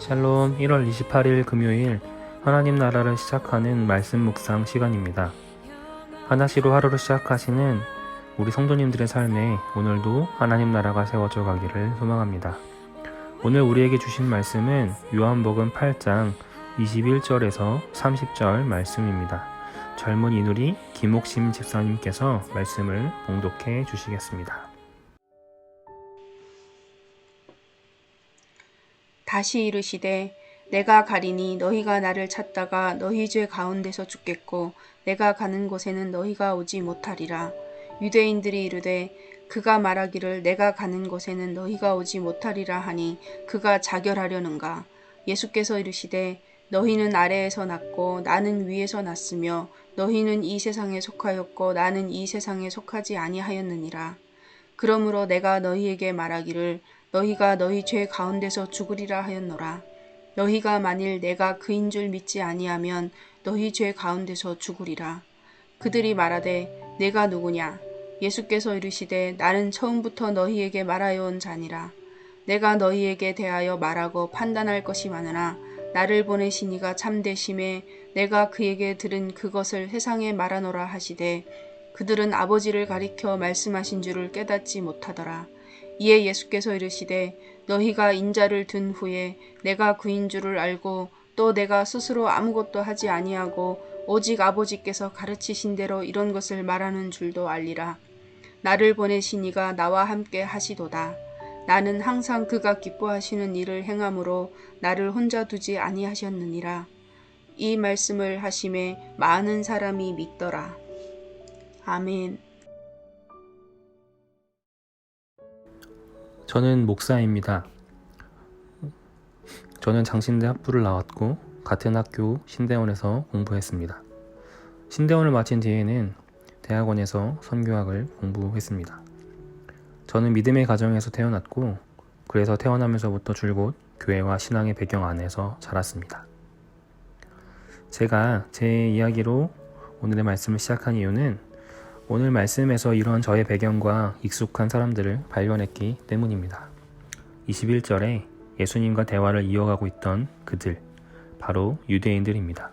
샬롬 1월 28일 금요일 하나님 나라를 시작하는 말씀 묵상 시간입니다. 하나시로 하루를 시작하시는 우리 성도님들의 삶에 오늘도 하나님 나라가 세워져 가기를 소망합니다. 오늘 우리에게 주신 말씀은 요한복음 8장 21절에서 30절 말씀입니다. 젊은 이누리 김옥심 집사님께서 말씀을 봉독해 주시겠습니다. 다시 이르시되 내가 가리니 너희가 나를 찾다가 너희 죄 가운데서 죽겠고 내가 가는 곳에는 너희가 오지 못하리라. 유대인들이 이르되 그가 말하기를 내가 가는 곳에는 너희가 오지 못하리라 하니 그가 자결하려는가. 예수께서 이르시되 너희는 아래에서 났고 나는 위에서 났으며 너희는 이 세상에 속하였고 나는 이 세상에 속하지 아니하였느니라. 그러므로 내가 너희에게 말하기를 너희가 너희 죄 가운데서 죽으리라 하였노라. 너희가 만일 내가 그인 줄 믿지 아니하면 너희 죄 가운데서 죽으리라. 그들이 말하되 내가 누구냐? 예수께서 이르시되 나는 처음부터 너희에게 말하여 온 자니라. 내가 너희에게 대하여 말하고 판단할 것이 많으나 나를 보내신 이가 참되심에 내가 그에게 들은 그것을 세상에 말하노라 하시되 그들은 아버지를 가리켜 말씀하신 줄을 깨닫지 못하더라. 이에 예수께서 이르시되 너희가 인자를 둔 후에 내가 그인 줄을 알고 또 내가 스스로 아무것도 하지 아니하고 오직 아버지께서 가르치신 대로 이런 것을 말하는 줄도 알리라. 나를 보내신 이가 나와 함께 하시도다. 나는 항상 그가 기뻐하시는 일을 행함으로 나를 혼자 두지 아니하셨느니라. 이 말씀을 하심에 많은 사람이 믿더라. 아멘. 저는 목사입니다. 저는 장신대 학부를 나왔고 같은 학교 신대원에서 공부했습니다. 신대원을 마친 뒤에는 대학원에서 선교학을 공부했습니다. 저는 믿음의 가정에서 태어났고 그래서 태어나면서부터 줄곧 교회와 신앙의 배경 안에서 자랐습니다. 제가 제 이야기로 오늘의 말씀을 시작한 이유는 오늘 말씀에서 이런 저의 배경과 익숙한 사람들을 발견했기 때문입니다. 21절에 예수님과 대화를 이어가고 있던 그들, 바로 유대인들입니다.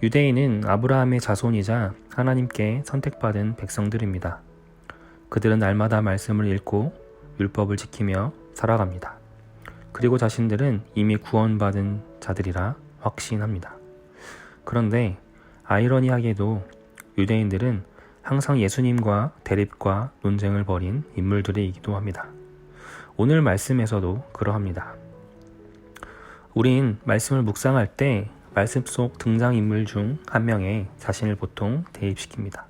유대인은 아브라함의 자손이자 하나님께 선택받은 백성들입니다. 그들은 날마다 말씀을 읽고 율법을 지키며 살아갑니다. 그리고 자신들은 이미 구원받은 자들이라 확신합니다. 그런데 아이러니하게도 유대인들은 항상 예수님과 대립과 논쟁을 벌인 인물들이기도 합니다. 오늘 말씀에서도 그러합니다. 우린 말씀을 묵상할 때 말씀 속 등장인물 중 한 명에 자신을 보통 대입시킵니다.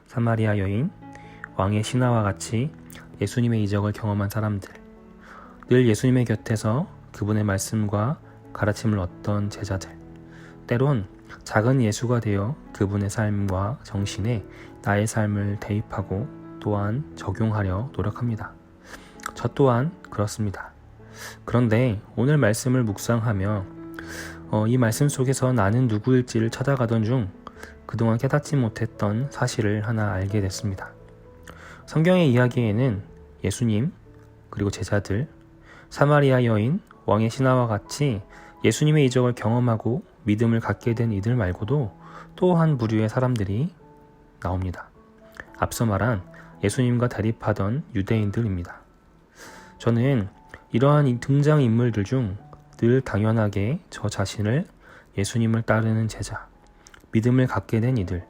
사마리아 여인, 왕의 신하와 같이 예수님의 이적을 경험한 사람들, 늘 예수님의 곁에서 그분의 말씀과 가르침을 얻던 제자들, 때론 작은 예수가 되어 그분의 삶과 정신에 나의 삶을 대입하고 또한 적용하려 노력합니다. 저 또한 그렇습니다. 그런데 오늘 말씀을 묵상하며 이 말씀 속에서 나는 누구일지를 찾아가던 중 그동안 깨닫지 못했던 사실을 하나 알게 됐습니다. 성경의 이야기에는 예수님, 그리고 제자들, 사마리아 여인, 왕의 신하와 같이 예수님의 이적을 경험하고 믿음을 갖게 된 이들 말고도 또 한 부류의 사람들이 나옵니다. 앞서 말한 예수님과 대립하던 유대인들입니다. 저는 이러한 등장인물들 중 늘 당연하게 저 자신을 예수님을 따르는 제자, 믿음을 갖게 된 이들,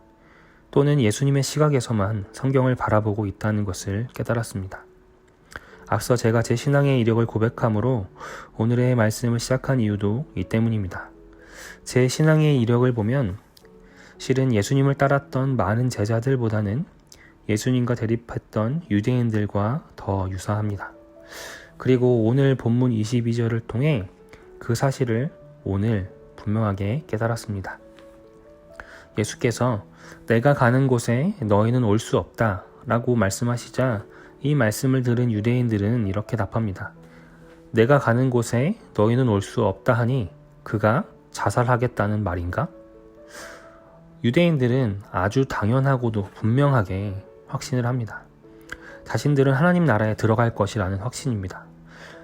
또는 예수님의 시각에서만 성경을 바라보고 있다는 것을 깨달았습니다. 앞서 제가 제 신앙의 이력을 고백함으로 오늘의 말씀을 시작한 이유도 이 때문입니다. 제 신앙의 이력을 보면 실은 예수님을 따랐던 많은 제자들보다는 예수님과 대립했던 유대인들과 더 유사합니다. 그리고 오늘 본문 22절을 통해 그 사실을 오늘 분명하게 깨달았습니다. 예수께서 내가 가는 곳에 너희는 올 수 없다 라고 말씀하시자 이 말씀을 들은 유대인들은 이렇게 답합니다. 내가 가는 곳에 너희는 올 수 없다 하니 그가 자살하겠다는 말인가? 유대인들은 아주 당연하고도 분명하게 확신을 합니다. 자신들은 하나님 나라에 들어갈 것이라는 확신입니다.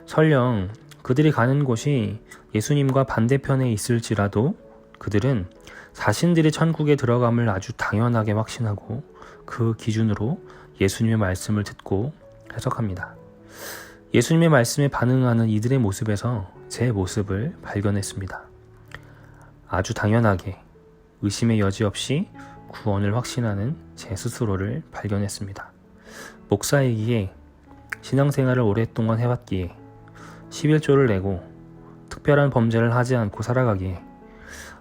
설령 그들이 가는 곳이 예수님과 반대편에 있을지라도 그들은 자신들이 천국에 들어감을 아주 당연하게 확신하고 그 기준으로 예수님의 말씀을 듣고 해석합니다. 예수님의 말씀에 반응하는 이들의 모습에서 제 모습을 발견했습니다. 아주 당연하게 의심의 여지 없이 구원을 확신하는 제 스스로를 발견했습니다. 목사이기에 신앙생활을 오랫동안 해왔기에 11조를 내고 특별한 범죄를 하지 않고 살아가기에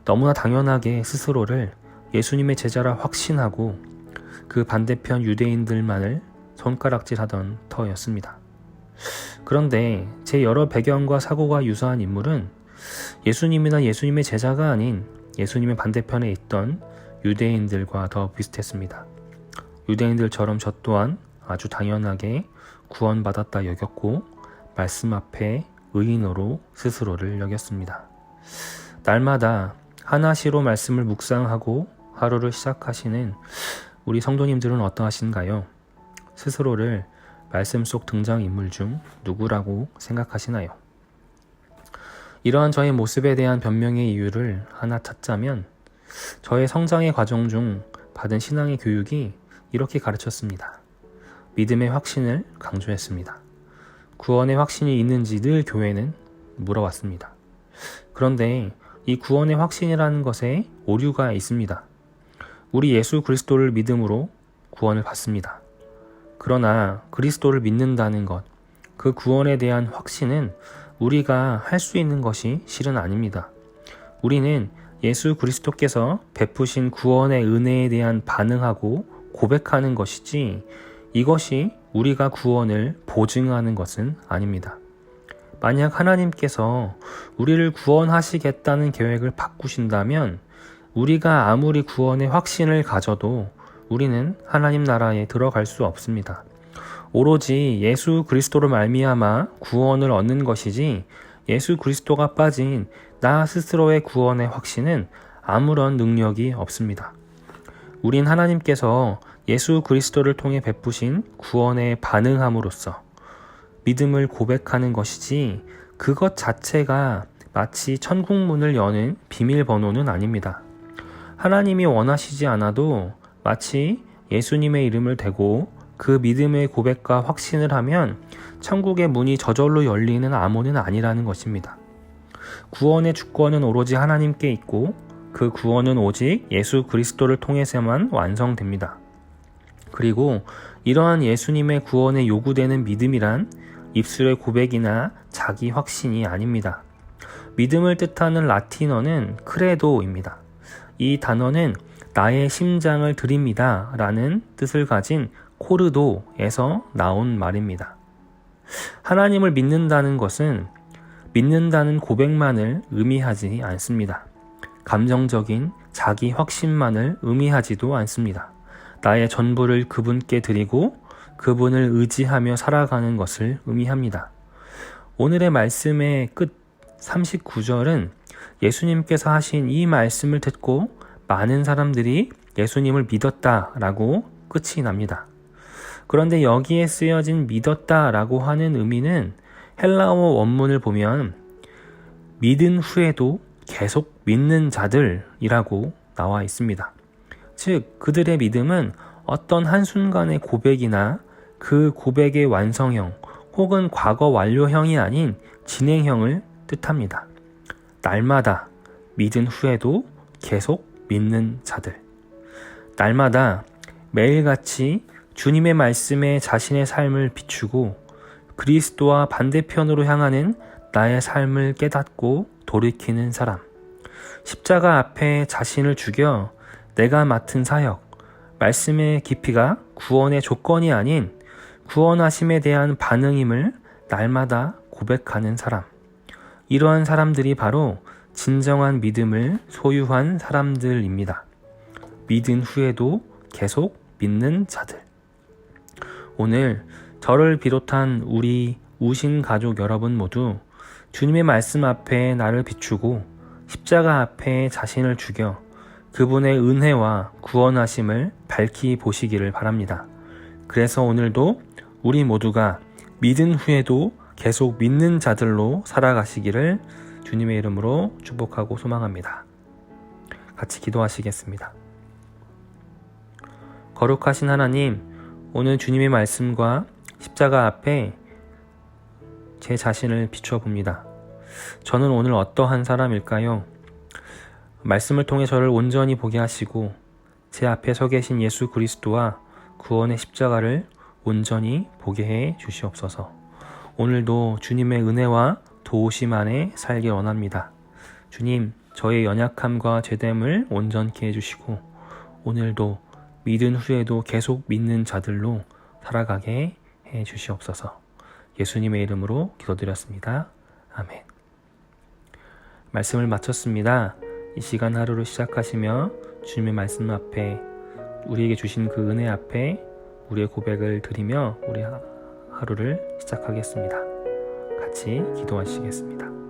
너무나 당연하게 스스로를 예수님의 제자라 확신하고 그 반대편 유대인들만을 손가락질하던 터였습니다. 그런데 제 여러 배경과 사고가 유사한 인물은 예수님이나 예수님의 제자가 아닌 예수님의 반대편에 있던 유대인들과 더 비슷했습니다. 유대인들처럼 저 또한 아주 당연하게 구원받았다 여겼고 말씀 앞에 의인으로 스스로를 여겼습니다. 날마다 하나시로 말씀을 묵상하고 하루를 시작하시는 우리 성도님들은 어떠하신가요? 스스로를 말씀 속 등장인물 중 누구라고 생각하시나요? 이러한 저의 모습에 대한 변명의 이유를 하나 찾자면 저의 성장의 과정 중 받은 신앙의 교육이 이렇게 가르쳤습니다. 믿음의 확신을 강조했습니다. 구원의 확신이 있는지 늘 교회는 물어왔습니다. 그런데 이 구원의 확신이라는 것에 오류가 있습니다. 우리 예수 그리스도를 믿음으로 구원을 받습니다. 그러나 그리스도를 믿는다는 것, 그 구원에 대한 확신은 우리가 할 수 있는 것이 실은 아닙니다. 우리는 예수 그리스도께서 베푸신 구원의 은혜에 대한 반응하고 고백하는 것이지 이것이 우리가 구원을 보증하는 것은 아닙니다. 만약 하나님께서 우리를 구원하시겠다는 계획을 바꾸신다면 우리가 아무리 구원의 확신을 가져도 우리는 하나님 나라에 들어갈 수 없습니다. 오로지 예수 그리스도로 말미암아 구원을 얻는 것이지 예수 그리스도가 빠진 나 스스로의 구원의 확신은 아무런 능력이 없습니다. 우린 하나님께서 예수 그리스도를 통해 베푸신 구원에 반응함으로써 믿음을 고백하는 것이지 그것 자체가 마치 천국문을 여는 비밀번호는 아닙니다. 하나님이 원하시지 않아도 마치 예수님의 이름을 대고 그 믿음의 고백과 확신을 하면 천국의 문이 저절로 열리는 암호는 아니라는 것입니다. 구원의 주권은 오로지 하나님께 있고 그 구원은 오직 예수 그리스도를 통해서만 완성됩니다. 그리고 이러한 예수님의 구원에 요구되는 믿음이란 입술의 고백이나 자기 확신이 아닙니다. 믿음을 뜻하는 라틴어는 크레도입니다. 이 단어는 나의 심장을 드립니다 라는 뜻을 가진 코르도에서 나온 말입니다. 하나님을 믿는다는 것은 믿는다는 고백만을 의미하지 않습니다. 감정적인 자기 확신만을 의미하지도 않습니다. 나의 전부를 그분께 드리고 그분을 의지하며 살아가는 것을 의미합니다. 오늘의 말씀의 끝 39절은 예수님께서 하신 이 말씀을 듣고 많은 사람들이 예수님을 믿었다라고 끝이 납니다. 그런데 여기에 쓰여진 믿었다라고 하는 의미는 헬라어 원문을 보면 믿은 후에도 계속 믿는 자들이라고 나와 있습니다. 즉 그들의 믿음은 어떤 한순간의 고백이나 그 고백의 완성형 혹은 과거 완료형이 아닌 진행형을 뜻합니다. 날마다 믿은 후에도 계속 믿는 자들. 날마다 매일같이 주님의 말씀에 자신의 삶을 비추고 그리스도와 반대편으로 향하는 나의 삶을 깨닫고 돌이키는 사람. 십자가 앞에 자신을 죽여 내가 맡은 사역, 말씀의 깊이가 구원의 조건이 아닌 구원하심에 대한 반응임을 날마다 고백하는 사람. 이러한 사람들이 바로 진정한 믿음을 소유한 사람들입니다. 믿은 후에도 계속 믿는 자들. 오늘 저를 비롯한 우리 우신 가족 여러분 모두 주님의 말씀 앞에 나를 비추고 십자가 앞에 자신을 죽여 그분의 은혜와 구원하심을 밝히 보시기를 바랍니다. 그래서 오늘도 우리 모두가 믿은 후에도 계속 믿는 자들로 살아가시기를 주님의 이름으로 축복하고 소망합니다. 같이 기도하시겠습니다. 거룩하신 하나님, 오늘 주님의 말씀과 십자가 앞에 제 자신을 비추어 봅니다. 저는 오늘 어떠한 사람일까요? 말씀을 통해 저를 온전히 보게 하시고 제 앞에 서 계신 예수 그리스도와 구원의 십자가를 온전히 보게 해 주시옵소서. 오늘도 주님의 은혜와 도우심 안에 살길 원합니다. 주님, 저의 연약함과 죄됨을 온전케 해주시고 오늘도 믿은 후에도 계속 믿는 자들로 살아가게 해 주시옵소서. 예수님의 이름으로 기도드렸습니다. 아멘. 말씀을 마쳤습니다. 이 시간 하루를 시작하시며 주님의 말씀 앞에 우리에게 주신 그 은혜 앞에 우리의 고백을 드리며 우리 하루를 시작하겠습니다. 같이 기도하시겠습니다.